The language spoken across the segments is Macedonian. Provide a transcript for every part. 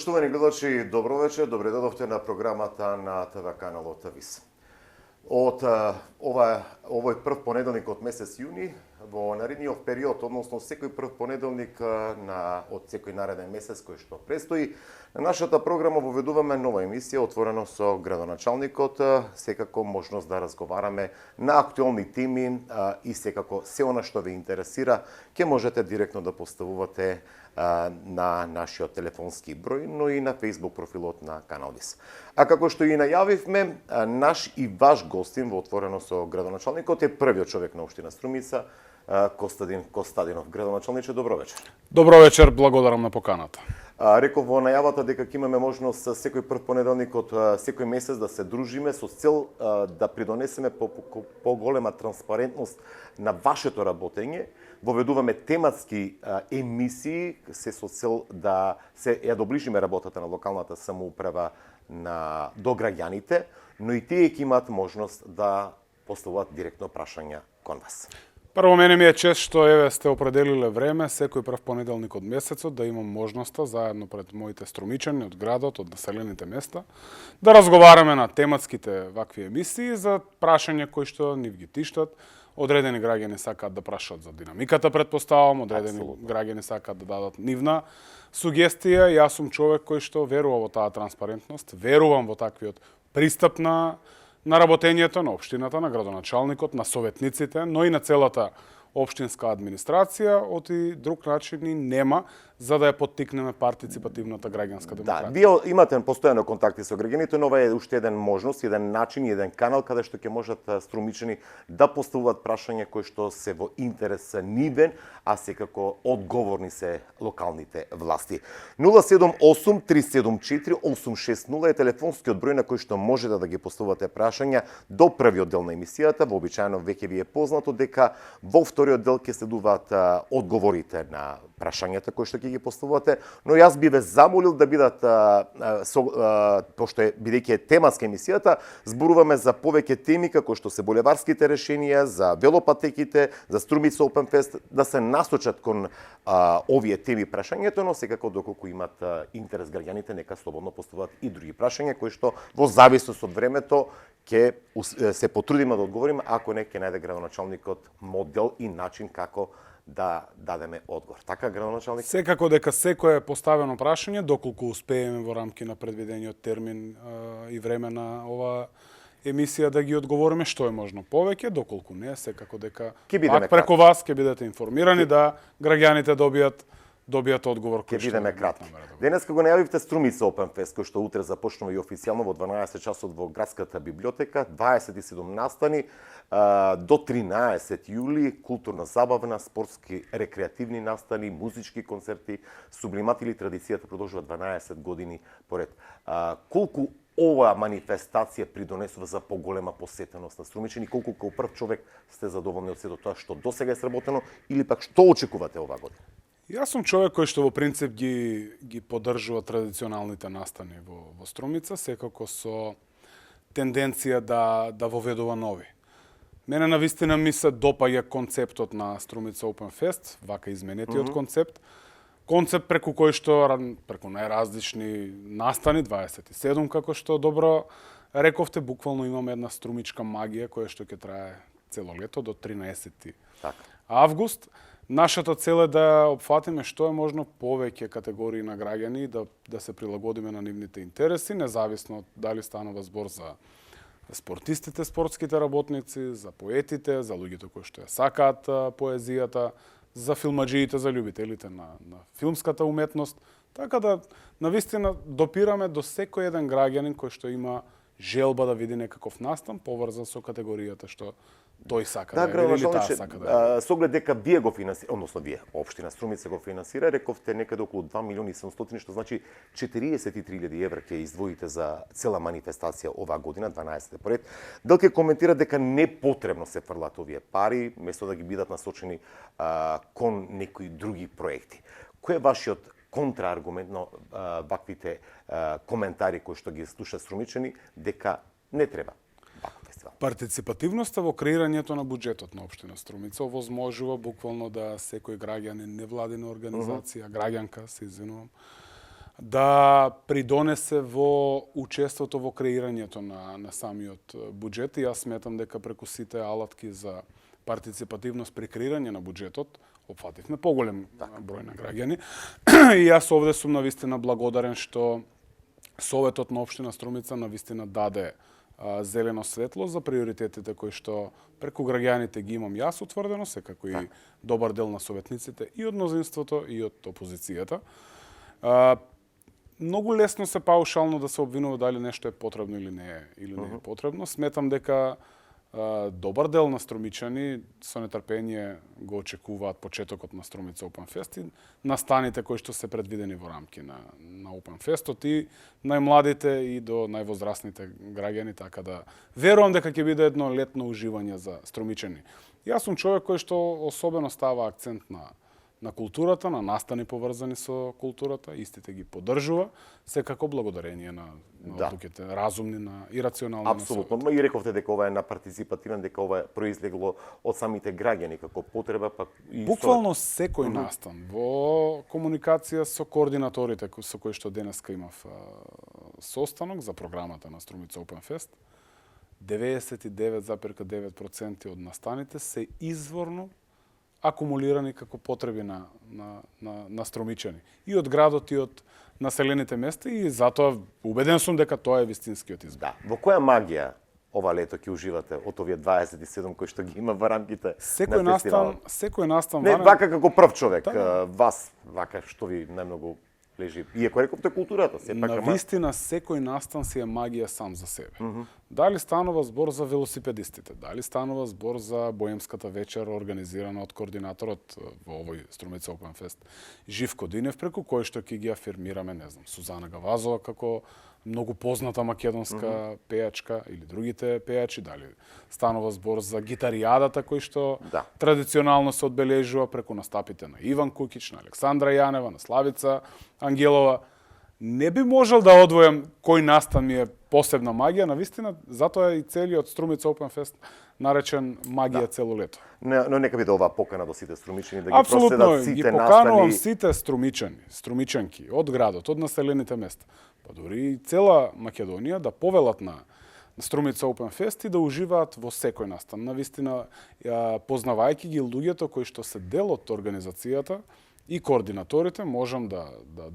Поштовани гледачи, добро вечер, добре дојдовте на програмата на ТВ каналот ВИС. Од овој прв понеделник од месец јуни, во наредниот период, односно секој прв понеделник од секој нареден месец кој што престои, на нашата програма воведуваме нова емисија отворено со градоначалникот, секако можност да разговараме на актуелни теми и секако се она што ве интересира, ќе можете директно да поставувате на нашиот телефонски број, но и на Facebook профилот на Канал ВИС. А како што и најавивме, наш и ваш гостин во отворено со градоначалникот е првиот човек на општина Струмица, Костадин Костадинов. Градоначалниче, добро вечер. Добро вечер, благодарам на поканата. Реков во најавата дека ќе имаме можност секој прв понеделник од секој месец да се дружиме со цел да придонесеме поголема транспарентност на вашето работење. Воведуваме тематски емисии се со цел да се ја доближиме работата на локалната самоуправа до граѓаните, но и тие ќе имаат можност да поставуваат директно прашања кон вас. Прво, мене ми е чест што сте определиле време секој прв понеделник од месецот да имам можноста заедно пред моите струмичани од градот, од населените места, да разговараме на тематските вакви емисии за прашања кои што нив ги тиштат. Одредени граѓани сакаат да прашаат за динамиката, предпоставам, одредени граѓани сакаат да дадат нивна сугестија. Јас сум човек кој што верува во таа транспарентност, верувам во таквиот пристап на работењето на општината, на градоначалникот, на советниците, но и на целата општинска администрација, од и друг начин и нема за да ја поттикнеме партиципативната граѓанска демократија. Да, вие имате постојано контакти со граѓаните, но ова е уште еден можност, еден начин, еден канал каде што ќе можат струмичани да поставуваат прашања кои што се во интерес нивен, а секако одговорни се локалните власти. 078 374 860 е телефонскиот број на кој што можете да ги поставувате прашања до првиот дел на емисијата. Вообичаено веќе ви е познато дека во вториот дел ќе следуваат одговорите на прашањата кои што ќе ги поставувате, но јас би ве замолил да бидат, пошто бидејќи е тематска емисијата, зборуваме за повеќе теми како што се булеварските решенија, за велопатеките, за Струмица Open Fest, да се насочат кон овие теми прашањето, но секако доколку имат интерес граѓаните, нека слободно поставуваат и други прашања кои што во зависност од времето ќе се потрудиме да одговориме, ако не ќе најде градоначалникот модел и начин како да дадеме одговор. Така, градоначалник? Секако дека секое поставено прашање, доколку успееме во рамки на предвидениот термин и време на оваа емисија да ги одговориме што е можно повеќе, доколку не, секако дека пак преку вас ќе бидете информирани да граѓаните добијат одговор кој ќе бидеме кратки. Денес кога најавивте Струмица Open Fest, кој што утре започнува и официјално во 12 часот во градската библиотека, 27 настани до 13 јули, културна забавна, спортски рекреативни настани, музички концерти, сублимат или традицијата продолжува 12 години поред. Колку оваа манифестација придонесува за поголема посетеност на струмичани, колку како прв човек сте задоволни од сето тоа што досега е сработено или пак што очекувате оваа година? Јас сум човек кој што во принцип ги поддржува традиционалните настани во Струмица, секако со тенденција да воведува нови. Мене навистина ми се допаѓа концептот на Струмица Open Fest, вака изменетиот концепт. Концепт преку кој што преку најразлични настани, 27 како што добро рековте, буквално имаме една струмичка магија која што ќе трае цело лето до 13 август. Нашата цел е да опфатиме што е можно повеќе категории на граѓани да се прилагодиме на нивните интереси, независно дали станува збор за спортистите, спортските работници, за поетите, за луѓето кои што ја сакаат поезијата, за филмаџиите, за љубителите на филмската уметност. Така да, навистина, допираме до секој еден граѓанин кој што има желба да види некаков настан, поврзан со категоријата што тој сака да е или таа сака да е. Со оглед дека вие го финансирате, односно вие, општина Струмица го финансира, рековте некаде околу 2 милиони 700, што значи 43.000 евра ќе издвоите за цела манифестација оваа година, 12 поред. Дали ќе коментира дека не потребно се фрлат овие пари, место да ги бидат насочени кон некои други проекти. Кој е вашиот контрааргумент на ваквите коментари кои што ги слушаат струмичани дека не треба ваков фестивал? Партиципативноста во креирањето на буџетот на општина Струмица овозможува буквално да секој граѓанин, невладина организација, граѓанка, се извинувам, да придонесе во учеството во креирањето на самиот буџет. И јас сметам дека преку сите алатки за партиципативност при креирање на буџетот опфативме поголем број на граѓани. И јас овде сум навистина благодарен што Советот на општина Струмица навистина даде зелено светло за приоритетите кои што преку граѓаните ги имам јас утврдено, секако и добар дел на советниците и од мнозинството и од опозицијата. Многу лесно се паушално да се обвинува дали нешто е потребно или не е потребно. Сметам дека добар дел на струмичани со нетрпение го очекуваат почетокот на Струмица Open Fest и настаните кои што се предвидени во рамки на Open Festот и најмладите и до највозрастните граѓани, така да верувам дека ќе биде едно летно уживање за струмичани. Јас сум човек кој што особено става акцент на културата, на настани поврзани со културата, истите ги поддржува, секако благодарение на одлуките, разумни и рационални. Апсолутно, и рековте дека ова е на партиципативен, дека ова е произлегло од самите граѓани како потреба, пак и буквално секој настан во комуникација со координаторите со кои што денеска имав состанок за програмата на Струмица Open Fest, 99,9% од настаните се изворно акумулирани како потреби на струмичани. И од градот, и од населените места, и затоа убеден сум дека тоа е вистинскиот избор. Да. Во која магија ова лето ќе уживате од овие 27 кои што ги има во рамките на фестивалот? Секој настан Не, вака како прв човек, вас, вака што ви најмногу лежи. Иако рековте културата, сепак на вистина секој настан си е магија сам за себе. Дали станува збор за велосипедистите, дали станува збор за боемската вечер организирана од координаторот во овој Струмица Open Fest Живко Динев, преку кој што ќе ги афирмираме, не знам, Сузана Гавазова како многу позната македонска пејачка или другите пејачи, дали станува збор за гитаријадата кој што традиционално се одбележува преку настапите на Иван Кукич, на Александра Јанева, на Славица Ангелова. Не би можел да одвојам кој настан ми е посебна магија, навистина, затоа е и целиот Струмица Open Fest наречен магија цело лето. Но нека биде оваа покана до сите струмичани да ги проследат сите ги поканувам сите струмичани, струмичанки од градот, од населените места, па дури и цела Македонија да повелат на Струмица Open Fest и да уживаат во секој настан. Навистина, познавајќи ги луѓето кои што се дел од организацијата и координаторите, можам да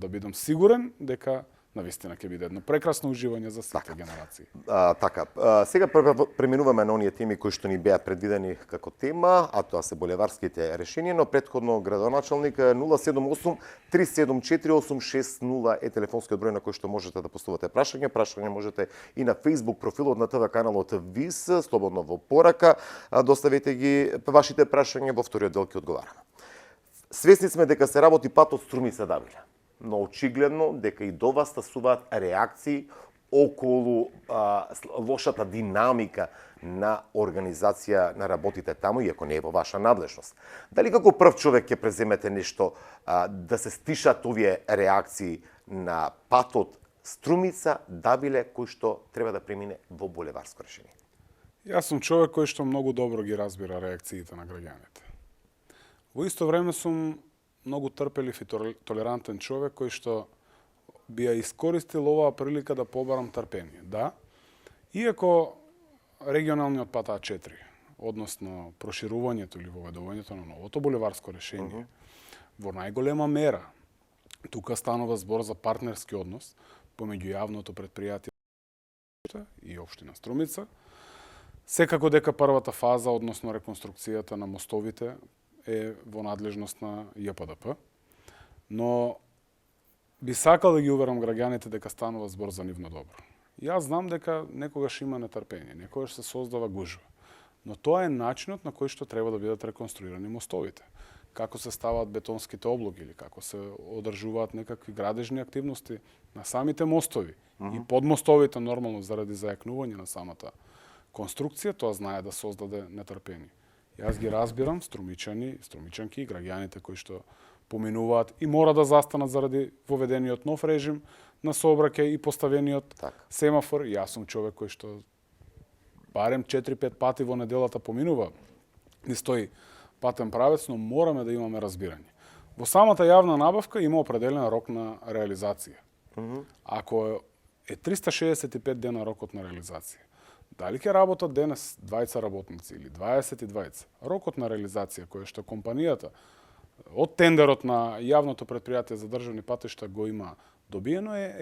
бидам сигурен дека навистина ќе биде едно прекрасно уживање за сите генерации. Така, сега преминуваме на оние теми кои што ни беа предвидени како тема, а тоа се булеварските решенија, но претходно градоначалник 078 374 860 е телефонскиот број на кој што можете да поставите прашање. Прашање можете и на Facebook профилот на ТВ каналот ВИС, слободно во порака. Доставете ги вашите прашања, во вториот дел ќе одговараме. Свесни сме дека се работи патот Струмица Давиле, но очигледно дека и до вас стасуваат реакции околу лошата динамика на организација на работите таму, иако не е во ваша надлежност. Дали како прв човек ќе преземете нешто да се стишат овие реакции на патот Струмица Давиле кој што треба да премине во булеварско решение? Јас сум човек кој што многу добро ги разбира реакциите на граѓаните. Во исто време сум многу трпелив и толерантен човек кој што би ја искористил оваа прилика да побарам трпение. Да, иако регионалниот пат А4, односно проширувањето или воведувањето на новото булеварско решение, во најголема мера, тука станува збор за партнерски однос помеѓу јавното предпријатие и општина Струмица. Секако дека првата фаза, односно реконструкцијата на мостовите, е во надлежност на ЈПДП, но би сакал да ги уверам граѓаните дека станува збор за нивно добро. Јас знам дека некогаш има нетрпение, некогаш се создава гужва, но тоа е начинот на кој што треба да бидат реконструирани мостовите. Како се ставаат бетонските облоги или како се одржуваат некакви градежни активности на самите мостови и под мостовите нормално заради зајакнување на самата конструкција, тоа знае да создаде нетрпение. Јас ги разбирам струмичани, струмичанки и граѓаните кои што поминуваат и мора да застанат заради воведениот нов режим на сообраќај и поставениот семафор. Јас сум човек кој што барем 4-5 пати во неделата поминува низ тој патен правец, но мораме да имаме разбирање. Во самата јавна набавка има определен рок на реализација. Ако е 365 дена рокот на реализација, дали ќе работат денес 20 работници или 22? Рокот на реализација кој што компанијата од тендерот на јавното претпријатие за државни патишта го има добиено е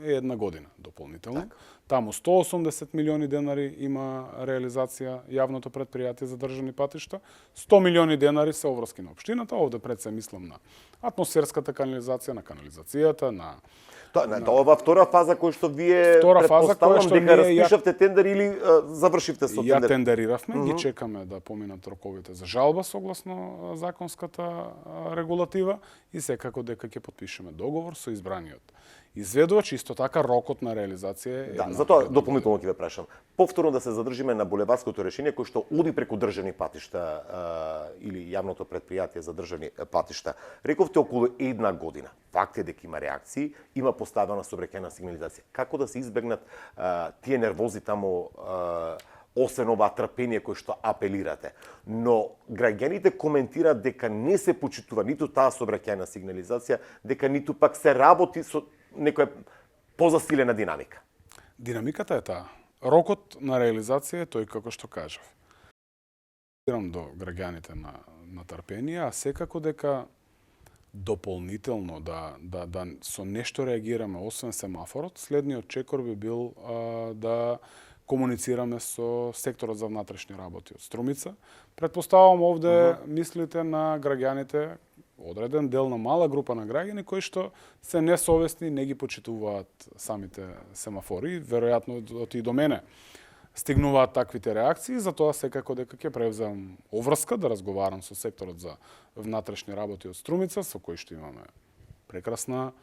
една година дополнително. Так. Таму 180 милиони денари има реализација јавното претпријатие за државни патишта, 100 милиони денари се обврски на општината, овде пред се мислам на атмосферската канализација, на канализацијата, на ова втора фаза кој што вие Втора фаза која што дека ние распишавте тендер или завршивте со ја тендер. тендериравме, ги чекаме да поминат роковите за жалба согласно законската регулатива и секако дека ќе потпишеме договор со избраниот изведувач, исто така рокот на реализација е Да, затоа дополнително ќе ве прашам. Повторно да се задржиме на булеварското решение кој што оди преку државни патишта или јавното претпријатие за државни патишта. Рековте околу една година. Факт е дека има реакции, има поставена сообраќајна сигнализација. Како да се избегнат тие нервози таму, освен ова трпение кој што апелирате? Но граѓаните коментираат дека не се почитува ниту таа сообраќајна сигнализација, дека ниту пак се работи со некоја позасилена динамика. Динамиката е таа. Рокот на реализација е тој како што кажав. До граѓаните на трпение, а секако дека дополнително да со нешто реагираме освен семафорот, следниот чекор би бил да комуницираме со секторот за внатрешни работи од Струмица. Предпоставам овде мислите на граѓаните, одреден дел на мала група на граѓани кои што се несовесни, не ги почитуваат самите семафори, веројатно и до мене стигнуваат таквите реакции, затоа секако дека ќе превземам оврска да разговарам со секторот за внатрешни работи од Струмица, со кој што имаме прекрасна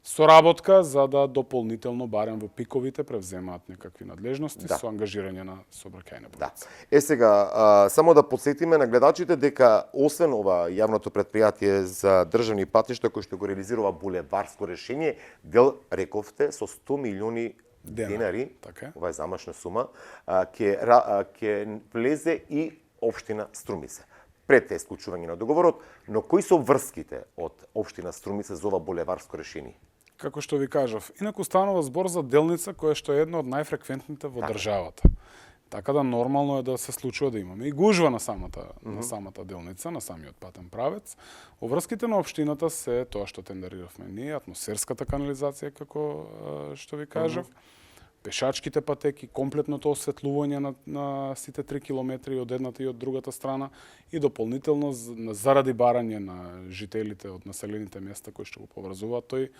соработка за да дополнително барем во пиковите превземаат некакви надлежности со ангажирање на сообраќајна полиција. Да. Сега, само да подсетиме на гледачите дека освен ова јавното претпријатие за државни патишта кој што го реализира булеварско решение, дел рековте со 100 милиони денари, така е. ова е замашна сума, ќе влезе и општина Струмица. Пред исклучување на договорот, но кои се врските од општина Струмица за ова булеварско решение? Како што ви кажав, инаку станува збор за делница која што е една од најфреквентните во државата. Така да нормално е да се случува да имаме и гужва на самата делница, на самиот патен правец. Оврските на општината се тоа што тендериравме ние, атмосферската канализација како што ви кажав, пешачките патеки, комплетното осветлување на сите 3 километри од едната и од другата страна и дополнително заради барање на жителите од населените места кои што го поврзуваат тој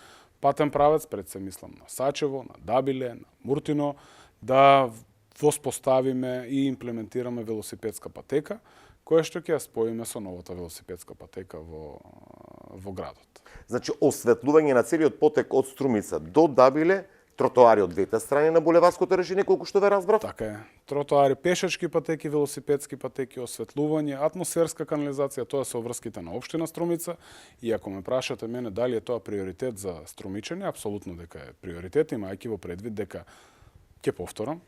патен правец, пред се мислам на Сачево, на Дабиле, на Муртино, да воспоставиме и имплементираме велосипедска патека, која што ќе ја споиме со новата велосипедска патека во градот. Значи, осветлување на целиот потек од Струмица до Дабиле, тротоари од двете страни на булеварското решение, колку што ве разбрав? Така е. Тротоари, пешачки патеки, велосипедски патеки, осветлување, атмосферска канализација, тоа се обврските на општина Струмица. И ако ме прашате мене дали е тоа приоритет за струмичани, апсолутно дека е приоритет, имајќи во предвид дека, ќе повторам,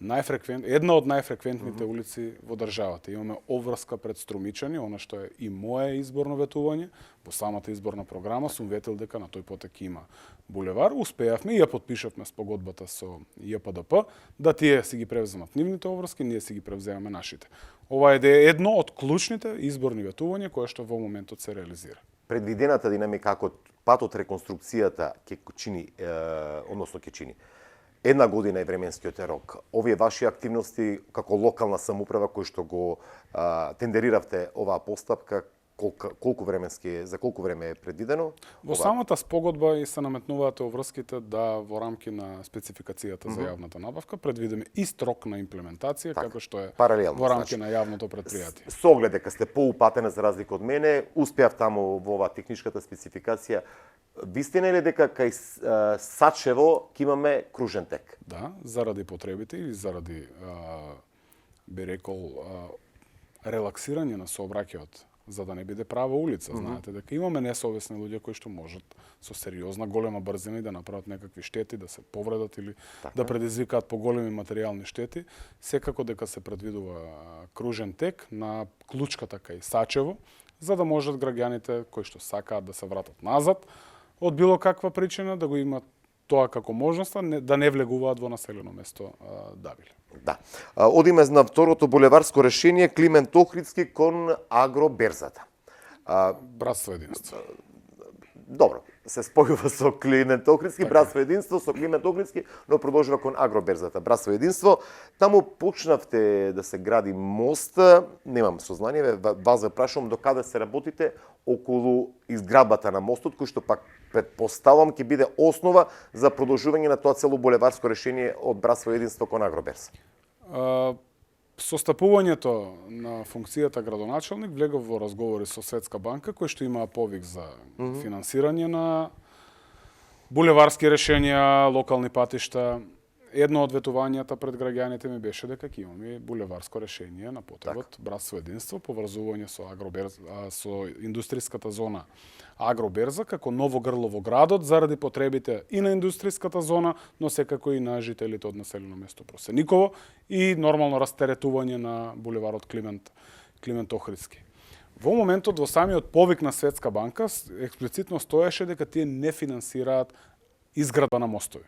една од најфреквентните улици во државата. Имаме обврска пред струмичани, она што е и мое изборно ветување. Во самата изборна програма сум ветил дека на тој потек има булевар. Успеавме и ја подпишавме спогодбата со ЈПДП, да тие си ги превземат нивните обврски, ние си ги превземаме нашите. Ова е едно од клучните изборни ветувања кое што во моментот се реализира. Предвидената динамика како патот реконструкцијата ќе чини, односно ќе чини. Една година е временскиот рок. Овие ваши активности како локална самоуправа кој што го тендериравте оваа постапка, за колку време е предвидено? Во самата спогодба и се наметнуваат оврските да во рамки на спецификацијата за јавната набавка предвидиме и строк на имплементација, како што е во рамки на јавното претпријатие. Со оглед дека сте поупатена за разлика од мене, успеав таму во оваа техничката спецификација. Вистина е ли дека кај Сачево ќе имаме кружен тек? Да, заради потребите и заради, би рекол, релаксирање на сообраќајот, за да не биде права улица. Знаете дека имаме несовесни луѓе кои што можат со сериозна голема брзина да направат некакви штети, да се повредат или да предизвикаат поголеми материјални штети. Секако дека се предвидува кружен тек на клучката кај Сачево, за да можат граѓаните кои што сакаат да се вратат назад од било каква причина, да го имаат тоа како можност, да не влегуваат во населено место Давиле. Да. Одиме на второто булеварско решение, Климент Охридски кон Агроберзата. Братство единство. Добро, се спојува со Климент Охридски, Братство единство со Климент Охридски, но продолжува кон Агроберзата, Братство единство. Таму почнавте да се гради мост, немам сознание, вас ве прашувам до каде се работите околу изградбата на мостот, кој што пак предпоставам ќе биде основа за продолжување на тоа цело булеварско решение од Братство единство кон Агроберза. Состапувањето на функцијата градоначалник влегов во разговори со Светска банка, кој што имаа повик за финансирање на булеварски решенија, локални патишта. Едно од ветувањата пред граѓаните ми беше дека ќе имаме булеварско решение на потегот Братство единство, поврзување со Агроберза, со индустријската зона Агроберза како ново грло во градот заради потребите и на индустријската зона, но секако и на жителите од населено место Просениково и нормално растеретување на булеварот Климент Охридски. Во моментот во самиот повик на Светска банка експлицитно стоеше дека тие не финансираат изградба на мостови.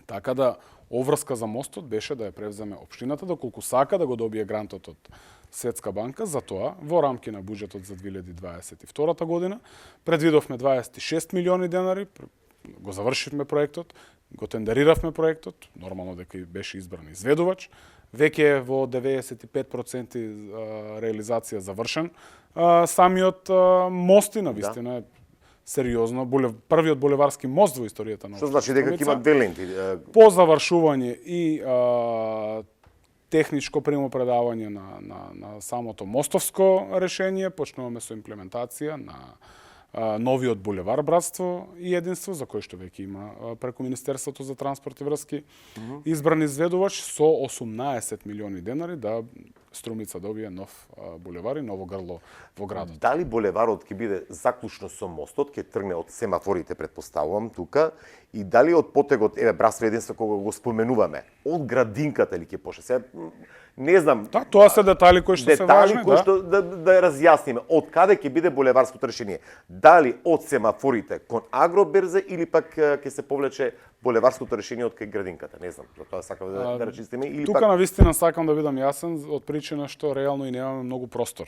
Така да оврска за мостот беше да ја превземе општината, доколку сака да го добие грантот од Светска банка. За тоа, во рамки на буџетот за 2022 година, предвидовме 26 милиони денари, го завршивме проектот, го тендериравме проектот, нормално дека беше избран изведувач, веќе е во 95% реализација завршен. Самиот мост и навистина е сериозно, првиот булеварски мост во историјата на Што значи дека ќе има две ленти? По завршување и техничко примопредавање на самото мостовско решение, почнуваме со имплементација на новиот булевар Братство и единство, за кој што веќе има преку Министерството за транспорт и врски избран изведувач со 18 милиони денари да Струмица добие нов булевар и ново грло во градот. Дали булеварот ќе биде заклучно со мостот, ќе тргне од семафорите, предпоставувам тука, и дали од потегот, Братство единство кога го споменуваме, од градинката ли ќе почне? Се не знам. Да, тоа се детали кои што се важни, кои што да разјасниме. Од каде ќе биде булеварското решение? Дали од семафорите кон Агроберза или пак ќе се повлече булеварското решение од кај градинката? Не знам, за тоа сакам да рачистиме или тука пак навистина сакам да бидам јасен од причина што реално и немаме многу простор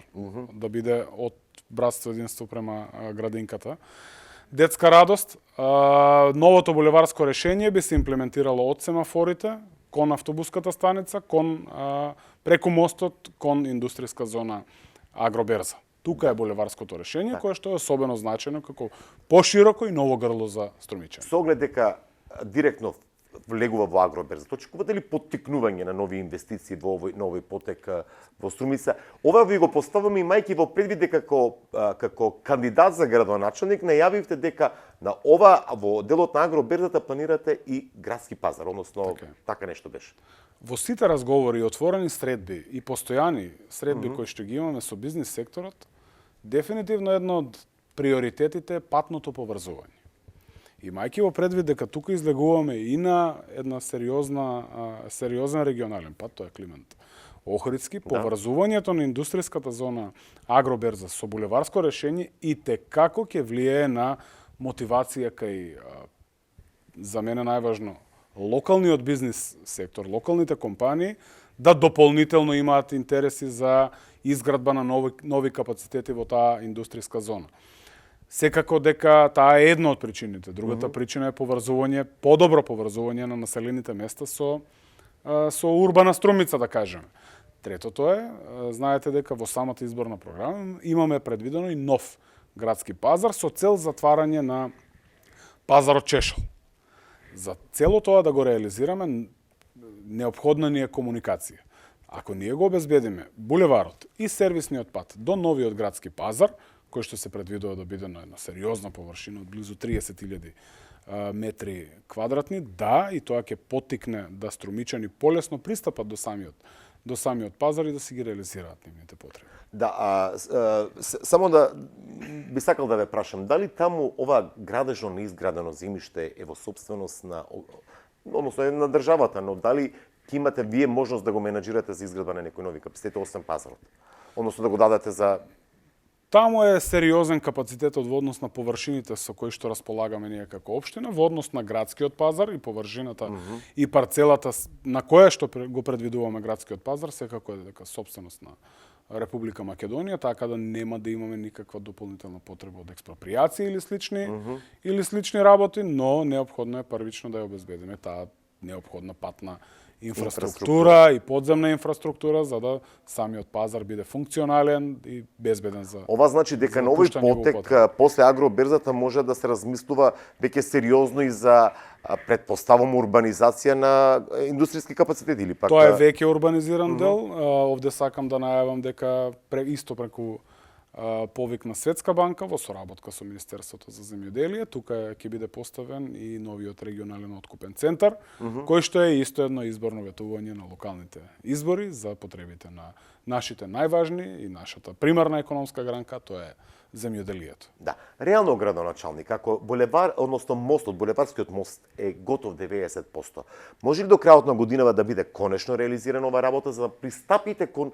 да биде од Братство единство према градинката. Детска радост, новото булеварско решение би се имплементирало од семафорите кон автобуската станица, преку мостот, кон индустријска зона Агроберза. Тука е булеварското решение, кое што е особено значено како пошироко и ново грло за Струмичани. Со оглед дека директно влегува во Агроберза, очекувате ли поттикнување на нови инвестиции во овој потек во Струмица? Ова ви го поставаме имајќи во предвид дека како кандидат за градоначалник најавивте дека на ова во делот на Агроберзата планирате и градски пазар, односно така нешто беше. Во сите разговори и отворени средби и постојани средби кои што ги имаме со бизнис секторот, дефинитивно едно од приоритетите е патното поврзување. Имајќи во предвид дека тука излегуваме и на една сериозен регионален пат, тоа е Климент Охридски, поврзувањето на индустријската зона Агроберза со булеварско решение и како ќе влијае на мотивација кај, за мене најважно, локалниот бизнис сектор, локалните компании, да дополнително имаат интереси за изградба на нови капацитети во таа индустријска зона. Секако дека таа е една од причините. Другата причина е подобро поврзување на населените места со урбана Струмица, да кажеме. Третото е, знаете дека во самата изборна програма имаме предвидено и нов градски пазар со цел затварање на пазарот Чешел. За цело тоа да го реализираме, неопходна ни е комуникација. Ако ние го обезбедиме булеварот и сервисниот пат до новиот градски пазар, кој што се предвидува да биде на една сериозна површина од близу 30.000 метри квадратни, да, и тоа ќе поттикне да Струмичани полесно пристапат до самиот пазар и да си ги реализираат нивните потреби. Да, само да би сакал да ве прашам, дали таму ова градежно неизградено земјиште е во собственост односно на државата, но дали ќе имате вие можност да го менаџирате за изградба на некои нови капацитети освен пазарот? Односно да го дадете за Таму е сериозен капацитетот во однос на површините со кои што располагаме ние како општина, во однос на градскиот пазар и површината и парцелата на која што го предвидуваме градскиот пазар, секако е дека собственост на Република Македонија, така да нема да имаме никаква дополнителна потреба од експропријација или слични работи, но неопходно е првично да ја обезбедиме таа неопходна патна инфраструктура и подземна инфраструктура за да самиот пазар биде функционален и безбеден за. Ова значи дека на овој потек после агроберзата може да се размислува веќе сериозно и за предпоставам урбанизација на индустријски капацитет или пак. Тоа е веќе урбанизиран дел. Овде сакам да најавам дека исто преку повик на Светска банка во соработка со Министерството за земјоделие, тука ќе биде поставен и новиот регионален откупен центар, кој што е исто едно изборно ветување на локалните избори за потребите на нашите најважни и нашата примарна економска гранка, тоа е земјоделието. Да, реално градоначалник, ако булевар, односно мостот, булеварскиот мост е готов 90%, може ли до крајот на годинава да биде конечно реализирана ова работа за да пристапите кон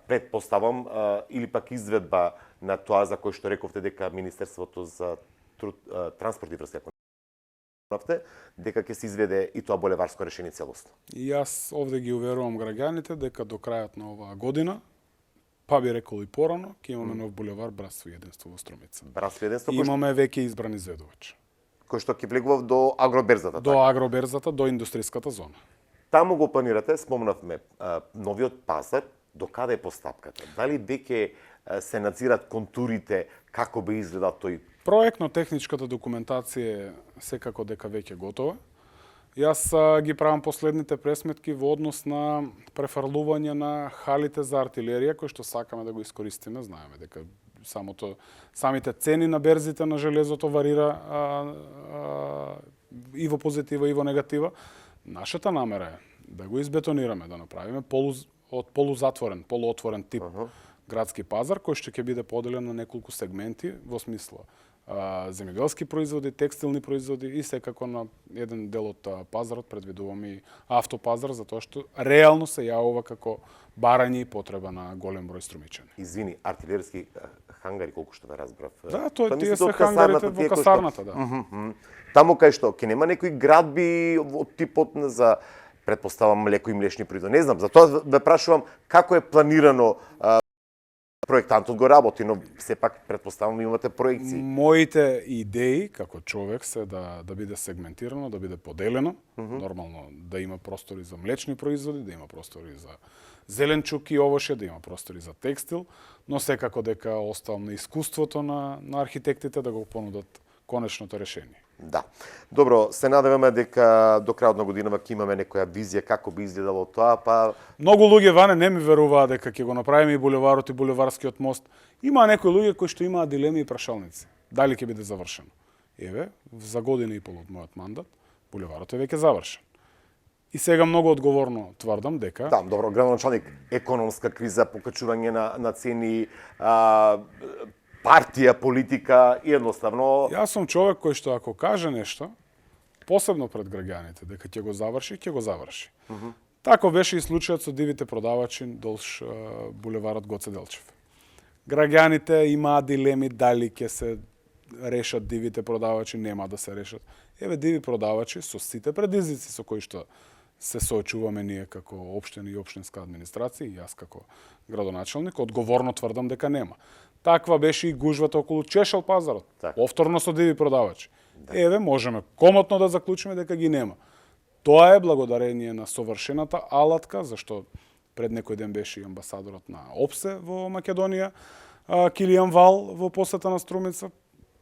предпоставам или пак изведба на тоа за кој што рековте дека Министерството за транспорт и врска дека ќе се изведе и тоа булеварско решение целосно? И јас овде ги уверувам граѓаните дека до крајот на оваа година, па би рекол и порано, ќе имаме нов булевар Братство и единство во Струмица. Братство и единство имаме веќе избран изведувач. Кој што ќе влегува до агроберзата, до агроберзата, до индустријската зона. Таму го планирате, спомнавме, новиот пазар, до каде е постапката? Дали веќе се надзират контурите како би изгледал тој? Проектно-техничката документација секако дека веќе готова. Јас ги правам последните пресметки во однос на префрлување на халите за артилерија кои што сакаме да го искористиме. Знаеме дека самите цени на берзите на железото варира и во позитива и во негатива. Нашата намера е да го избетонираме, да направиме од полуотворен тип градски пазар кој што ќе биде поделен на неколку сегменти во смисла земјоделски производи, текстилни производи и секако на еден дел од пазарот предвидуваме и автопазар, затоа што реално се јавува како барање и потреба на голем број струмичани. Извини, артилерски хангари, колку што ве разбрав. Да, тие се хангарите во касарната, да. Таму кај што ќе нема некои градби од типот за предпоставам млеко и млечни производи. Не знам, затоа ве прашувам како е планирано. Проектантот го работи, но сепак предпоставам имате проекции. Моите идеи како човек се да биде сегментирано, да биде поделено, нормално да има простори за млечни производи, да има простори за зеленчук и овошје, да има простори за текстил, но секако дека оставам на искуството на архитектите да го понудат конечното решение. Да. Добро, се надеваме дека до крајот на годинава ќе имаме некоја визија како би изгледало тоа, па многу луѓе ване не ми веруваат дека ќе го направиме и булеварот и булеварскиот мост. Има некои луѓе кои што имаат дилеми и прашалници. Дали ќе биде завршено? Еве, за година и пол од мојот мандат, булеварот е веќе завршен. И сега многу одговорно тврдам дека... Да, добро, градоначалник, економска криза, покачување на цени, партија, политика, едноставно... Јас сум човек кој што ако каже нешто, посебно пред граѓаните, дека ќе го заврши. Тако беше и случајот со дивите продавачи долж булеварот Гоце Делчев. Граѓаните имаат дилеми дали ќе се решат дивите продавачи, нема да се решат. Еве диви продавачи со сите предизвици со кои што се соочуваме ние како општина и општинска администрација и јас како градоначалник, одговорно тврдам дека нема. Таква беше и гужвата околу Чешел пазарот. Повторно со диви продавачи. Еве, можеме комотно да заклучиме дека ги нема. Тоа е благодарение на совршената алатка, зашто пред некој ден беше и амбасадорот на ОПСЕ во Македонија, Килијан Вал во посета на Струмица,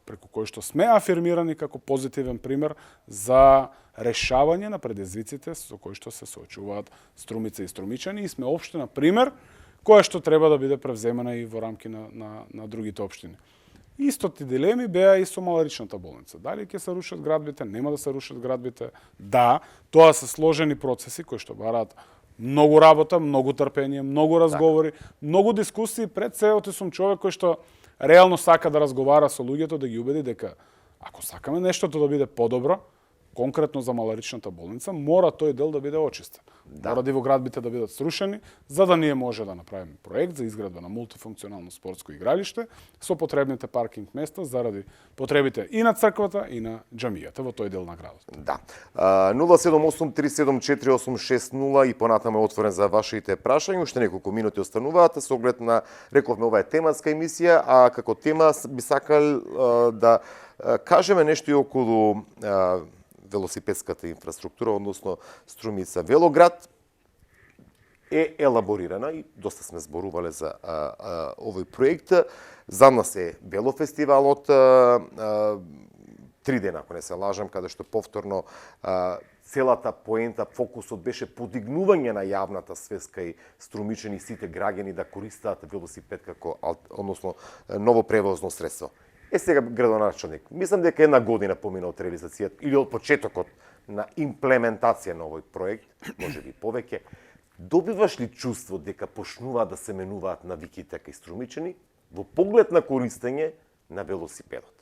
преку кој што сме афирмирани како позитивен пример за решавање на предизвиците со кои што се соочуваат Струмица и струмичани и сме општина пример која што треба да биде превземена и во рамки на другите општини. Истото дилеми беа и со маларичната болница. Дали ќе се рушат градбите, нема да се рушат градбите. Да, тоа се сложени процеси кои што бараат многу работа, многу трпение, многу разговори, многу дискусии. Пред се сум човек кој што реално сака да разговара со луѓето, да ги убеди дека ако сакаме нештото да биде подобро, конкретно за маларичната болница, мора тој дел да биде очистен. Мора дивоградбите да бидат срушени, за да ние може да направиме проект за изградба на мултифункционално спортско игралиште со потребните паркинг места заради потребите и на црквата и на џамијата во тој дел на градот. Да. 078-374-8660 и понатаму е отворен за вашите прашања. Уште неколку минути остануваат со оглед на, рековме, ова е тематска емисија, а како тема би сакал да кажеме нешто и околу велосипедската инфраструктура, односно Струмица Велоград е елаборирана и доста сме зборувале за овој проект. За нас е велофестивалот, 3 дена, ако не се лажам, каде што повторно целата поента, фокусот беше подигнување на јавната свест кај струмичани сите граѓани да користат велосипед како, односно, ново превозно средство. Сега градоначелник, мислам дека една година помина од реализацијата или од почетокот на имплементација на овој проект, може би повеќе, добиваш ли чувство дека почнуваат да се менуваат навиките кај струмичани во поглед на користење на велосипедот?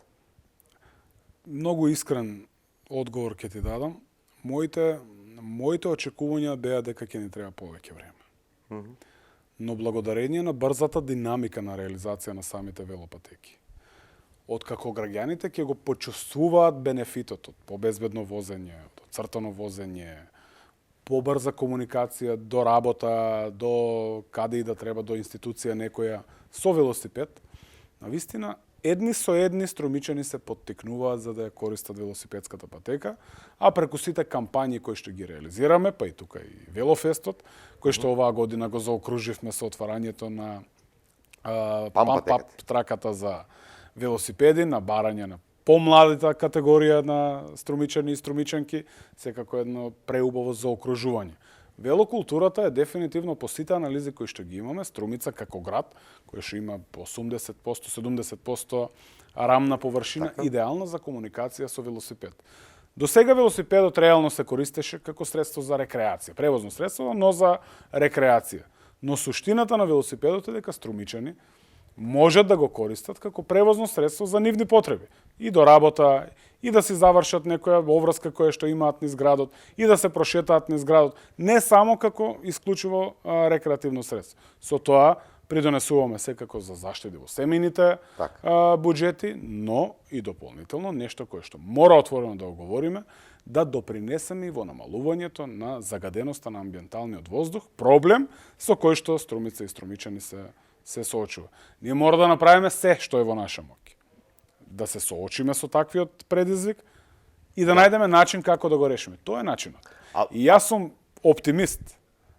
Многу искрен одговор ќе ти дадам. Моите очекувања беа дека ќе ни треба повеќе време. Но благодарение на брзата динамика на реализација на самите велопатеки, откако граѓаните ќе го почувствуваат бенефитот од побезбедно возење, од цртано возење, побрза комуникација до работа, до каде и да треба, до институција некоја со велосипед, навистина едни со едни струмичани се поттикнуваат за да ја користат велосипедската патека, а преку сите кампањи кои што ги реализираме, па и тука и Велофестот, кој што оваа година го заокруживме со отварањето на памп траката за велосипеди, на барање на помладата категорија на струмичани и струмичанки, секако едно преубаво заокружување. Велокултурата е дефинитивно по сите анализи кои што ги имаме, Струмица како град, кој што има 80%, 70% рамна површина, идеална за комуникација со велосипед. До сега велосипедот реално се користеше како средство за рекреација, превозно средство, но за рекреација. Но суштината на велосипедот е дека струмичани можат да го користат како превозно средство за нивни потреби. И до работа, и да си завршат некоја обврска која што имаат низ градот, и да се прошетаат низ градот, не само како исклучиво рекреативно средство. Со тоа придонесуваме секако за заштеди во семејните буџети, но и дополнително нешто кое што мора отворено да го говориме, да допринесеме и во намалувањето на загаденоста на амбиенталниот воздух, проблем со кој што Струмица и струмичани се соочува. Ние мора да направиме се што е во наша моќ. Да се соочиме со таквиот предизвик и да најдеме начин како да го решиме. Тоа е начинот. И јас сум оптимист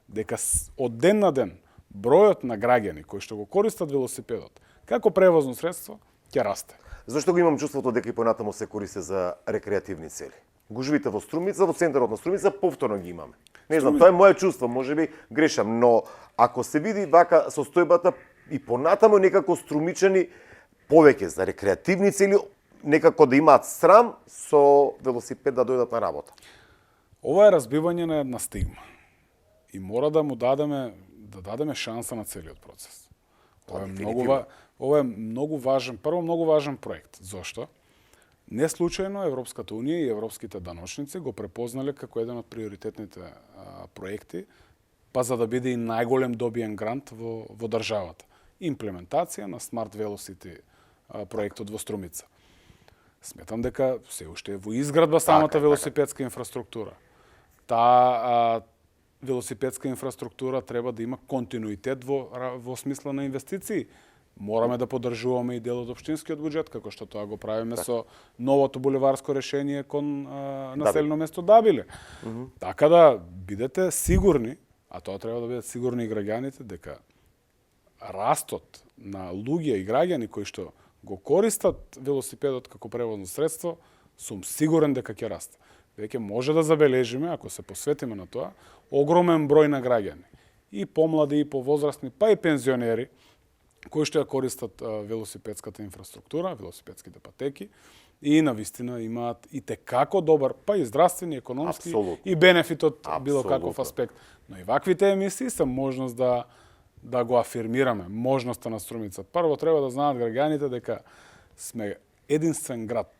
дека од ден на ден бројот на граѓани кои што го користат велосипедот како превозно средство ќе расте. Зашто го имам чувството дека и понатаму се користи за рекреативни цели? Гужвите во Струмица, во центарот на Струмица повторно ги имаме. Не знам, тоа е моје чувство, можеби грешам, но ако се види вака состојбата и понатаму некако струмичани повеќе за рекреативни цели, некако да имаат срам со велосипед да дојдат на работа. Ова е разбивање на една стигма. И мора да му дадеме шанса на целиот процес. Ова е многу важен, прво многу важен проект. Зошто? Не случајно Европската унија и европските даночници го препознале како еден од приоритетните проекти, па за да биде и најголем добиен грант во државата. Имплементација на Smart Velocity проектот во Струмица. Сметам дека се уште е во изградба самата велосипедска инфраструктура. Таа велосипедска инфраструктура треба да има континуитет во смисла на инвестиции. Мораме да поддржуваме и дел од општинскиот буџет, како што тоа го правиме со новото булеварско решение кон населено место Дабиле. Така да бидете сигурни, а тоа треба да бидат сигурни и граѓаните, дека растот на луѓе и граѓани кои што го користат велосипедот како превозно средство, сум сигурен дека ќе расте. Веќе може да забележиме, ако се посветиме на тоа, огромен број на граѓани, и помлади, и повозрастни, па и пензионери, кои што ја користат велосипедската инфраструктура, велосипедските патеки, и навистина имаат и текако добар, па и здравствени, економски и бенефит од било каков аспект. Но и ваквите емисии се можност да го афирмираме, можноста на Струмица. Прво треба да знаат граѓаните дека сме единствен град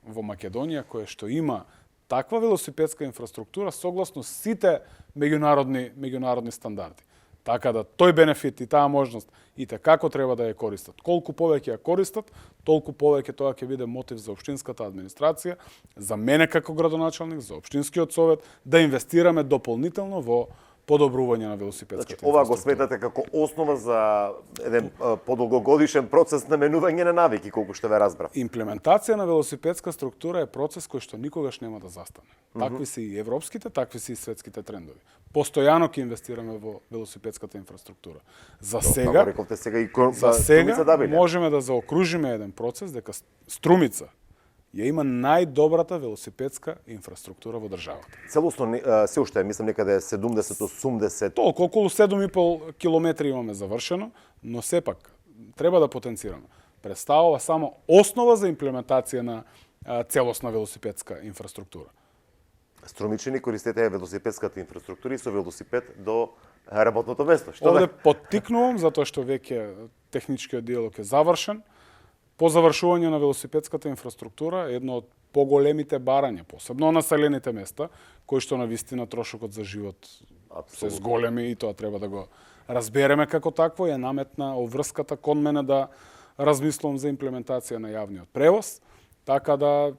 во Македонија кој што има таква велосипедска инфраструктура согласно сите меѓународни стандарди. Така да тој бенефит и таа можност и како треба да ја користат. Колку повеќе ја користат, толку повеќе тоа ќе биде мотив за општинската администрација, за мене како градоначалник, за општинскиот совет, да инвестираме дополнително во подобрување на велосипедската Значи, ова го инфраструктура. сметате како основа за еден подолгогодишен процес на менување на навики, колку што ве разбрав. Имплементација на велосипедска структура е процес кој што никогаш нема да застане. Такви се и европските, такви се и светските трендови. Постојано ќе инвестираме во велосипедската инфраструктура. За сега, Како рековте сега и за Струмица сега Дабиле. можеме да заокружиме еден процес дека Струмица ја има најдобрата велосипедска инфраструктура во државата. Целосно се уште мислам некаде 70-80. Толку околу 7,5 километри имаме завршено, но сепак треба да потенцираме. Представува само основа за имплементација на целосна велосипедска инфраструктура. Струмичани користете велосипедската инфраструктура и со велосипед до работното место. Што Овде да? поттикнувам затоа што веќе техничкиот диалог е завршен. По завршување на велосипедската инфраструктура едно од поголемите барања, посебно населените места, кои што навистина трошокот за живот се зголеми и тоа треба да го разбереме како такво, е наметна обврската кон мене да размислам за имплементација на јавниот превоз, така да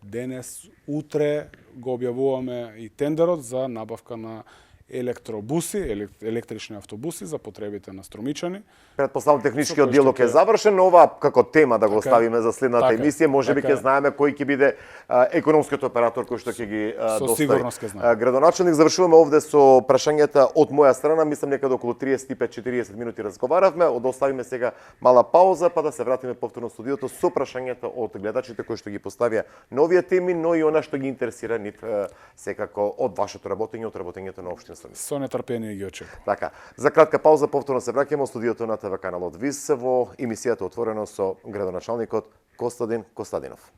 денес, утре го објавуваме и тендерот за набавка на електробуси, електрични автобуси за потребите на струмичани. Предпоставам техничкиот диалог е завршен, но ова како тема да го Така, оставиме за следната така, емисија, можеби така ќе знаеме кој ќе биде економскиот оператор кој што ќе ги Со достави. сигурност ќе знаеме. Градоначалник, завршуваме овде со прашањата од моја страна, мислам некаде околу 35-40 минути разговаравме, оставиме сега мала пауза па да се вратиме повторно во студиото со прашањата од гледачите кои што ги поставија новија теми, но и она што ги интересира нив секако од вашето работење, од работењето на општина Струмица. Со нетрпение ги очекувам. Така, за кратка пауза повторно се враќаме во студиото на ТВ каналот ВИС во емисијата Отворено со градоначалникот Костадин Костадинов.